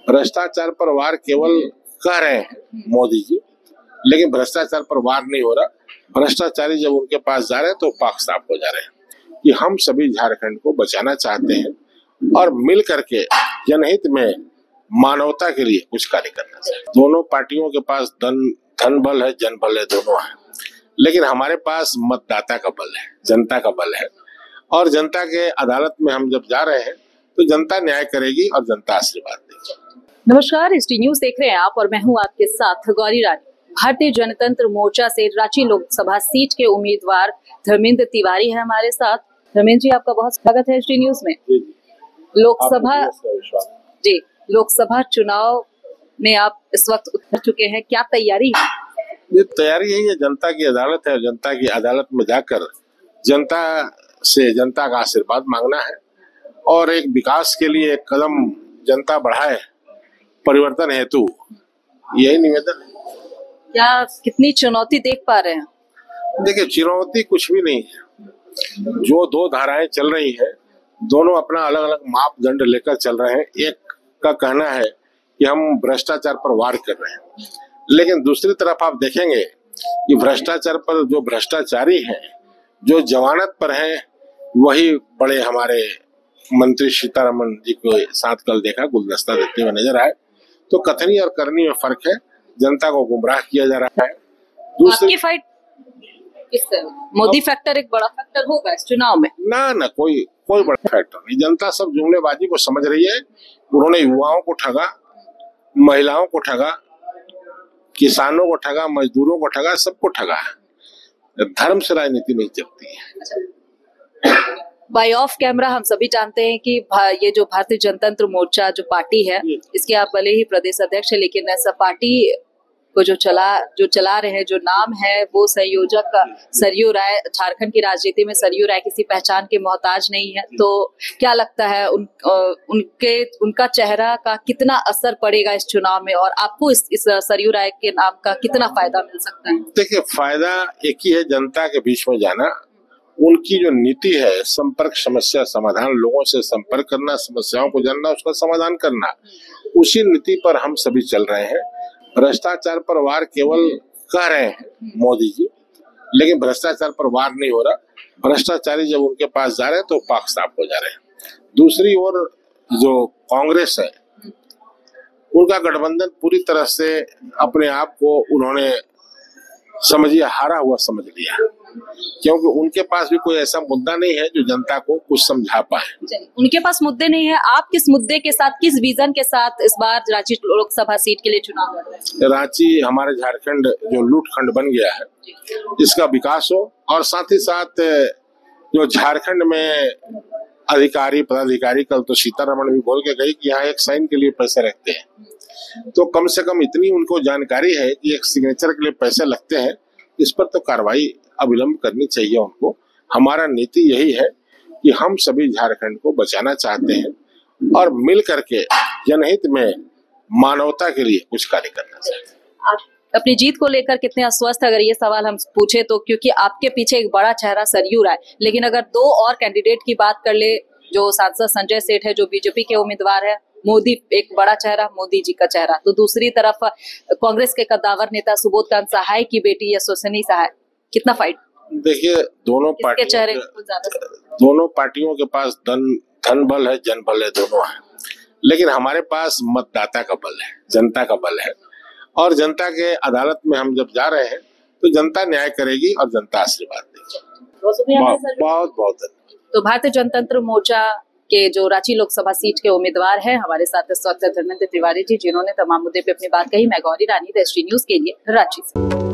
भ्रष्टाचार पर वार केवल कह रहे हैं मोदी जी, लेकिन भ्रष्टाचार पर वार नहीं हो रहा। भ्रष्टाचारी जब उनके पास जा रहे हैं तो पाक साफ हो जा रहे हैं कि हम सभी झारखंड को बचाना चाहते हैं और मिल करके जनहित में मानवता के लिए कुछ कार्य करना चाहिए। दोनों पार्टियों के पास धन बल है, जन बल है, दोनों है, लेकिन हमारे पास मतदाता का बल है, जनता का बल है। और जनता के अदालत में हम जब जा रहे हैं तो जनता न्याय करेगी और जनता आशीर्वाद देगी। नमस्कार, ST न्यूज देख रहे हैं आप और मैं हूं आपके साथ गौरी रानी। भारतीय जनतंत्र मोर्चा से रांची लोकसभा सीट के उम्मीदवार धर्मेंद्र तिवारी है हमारे साथ। धर्मेंद्र जी, आपका बहुत स्वागत है ST न्यूज में। लोकसभा चुनाव में आप इस वक्त उतर चुके हैं, क्या तैयारी है? ये तैयारी यही है, जनता की अदालत है। जनता की अदालत में जाकर जनता से जनता का आशीर्वाद मांगना है और एक विकास के लिए एक कदम जनता बढ़ाए परिवर्तन हेतु, यही निवेदन है। क्या कितनी चुनौती देख पा रहे हैं? देखिए, चुनौती कुछ भी नहीं है। जो दो धाराएं चल रही है, दोनों अपना अलग अलग मापदंड लेकर चल रहे हैं। एक का कहना है कि हम भ्रष्टाचार पर वार कर रहे हैं, लेकिन दूसरी तरफ आप देखेंगे कि भ्रष्टाचार पर जो भ्रष्टाचारी हैं, जो जमानत पर हैं, वही बड़े हमारे मंत्री सीतारमण जी के साथ कल देखा गुलदस्ता देते हुए नजर आए। तो कथनी और करनी में फर्क है। जनता को गुमराह किया जा रहा है। आपकी फाइट किससे? मोदी फैक्टर एक बड़ा फैक्टर होगा इस चुनाव में? ना कोई बड़ा फैक्टर नहीं। जनता सब जुमलेबाजी को समझ रही है। उन्होंने युवाओं को ठगा, महिलाओं को ठगा, किसानों को ठगा, मजदूरों को ठगा, सबको ठगा। धर्म से राजनीति नहीं चलती है। बाय ऑफ कैमरा हम सभी जानते हैं कि ये जो भारतीय जनतंत्र मोर्चा जो पार्टी है, इसके आप भले ही प्रदेश अध्यक्ष है, लेकिन ऐसा पार्टी को जो चला रहे हैं, जो नाम है वो संयोजक सरयू राय। झारखंड की राजनीति में सरयू राय किसी पहचान के मोहताज नहीं है। तो क्या लगता है उनका चेहरा का कितना असर पड़ेगा इस चुनाव में, और आपको इस सरयू राय के नाम का कितना फायदा मिल सकता है? देखिए, फायदा एक ही है, जनता के बीच में जाना। उनकी जो नीति है, संपर्क समस्या समाधान, लोगों से संपर्क करना, समस्याओं को जानना, उसका समाधान करना, उसी नीति पर हम सभी चल रहे हैं। भ्रष्टाचार पर वार केवल कह रहे हैं मोदी जी, लेकिन भ्रष्टाचार पर वार नहीं हो रहा। भ्रष्टाचारी जब उनके पास जा रहे हैं तो पाक साफ हो जा रहे हैं। दूसरी ओर जो कांग्रेस है, उनका गठबंधन पूरी तरह से अपने आप को उन्होंने समझिए हारा हुआ समझ लिया, क्योंकि उनके पास भी कोई ऐसा मुद्दा नहीं है जो जनता को कुछ समझा पाए। उनके पास मुद्दे नहीं है। आप किस मुद्दे के साथ, किस विजन के साथ इस बार रांची लोकसभा सीट के लिए चुनाव लड़ रहे हैं? रांची हमारे झारखंड जो लूटखंड बन गया है, इसका विकास हो, और साथ ही साथ जो झारखंड में अधिकारी पदाधिकारी, कल तो सीतारमण भी बोल के गई कि यहाँ एक साइन के लिए पैसे रखते हैं, तो कम से कम इतनी उनको जानकारी है कि एक सिग्नेचर के लिए पैसे लगते हैं। इस पर तो कार्रवाई अविलंब करनी चाहिए उनको। हमारा नीति यही है कि हम सभी झारखंड को बचाना चाहते हैं और मिल करके जनहित में मानवता के लिए कुछ कार्य करना चाहते हैं। आप अपनी जीत को लेकर कितने आश्वस्त, अगर ये सवाल हम पूछे तो? क्योंकि आपके पीछे एक बड़ा चेहरा सरयू राय, लेकिन अगर दो और कैंडिडेट की बात कर ले, जो सांसद संजय सेठ है जो बीजेपी के उम्मीदवार है, मोदी एक बड़ा चेहरा, मोदी जी का चेहरा, तो दूसरी तरफ कांग्रेस के कद्दावर नेता सुबोधकांत सहाय की बेटी यशस्विनी सहाय, कितना फाइट? देखिए, दोनों पार्टियों के पास धन बल है, जन बल है, दोनों है, लेकिन हमारे पास मतदाता का बल है, जनता का बल है। और जनता के अदालत में हम जब जा रहे हैं तो जनता न्याय करेगी और जनता आशीर्वाद देगी। बहुत धन्यवाद। तो भारतीय जनतंत्र मोर्चा के जो रांची लोकसभा सीट के उम्मीदवार हैं हमारे साथ इस वक्त धर्मेंद्र तिवारी जी, जिन्होंने तमाम मुद्दे पे अपनी बात कही। मैं गौरी रानी, ST न्यूज के लिए रांची से।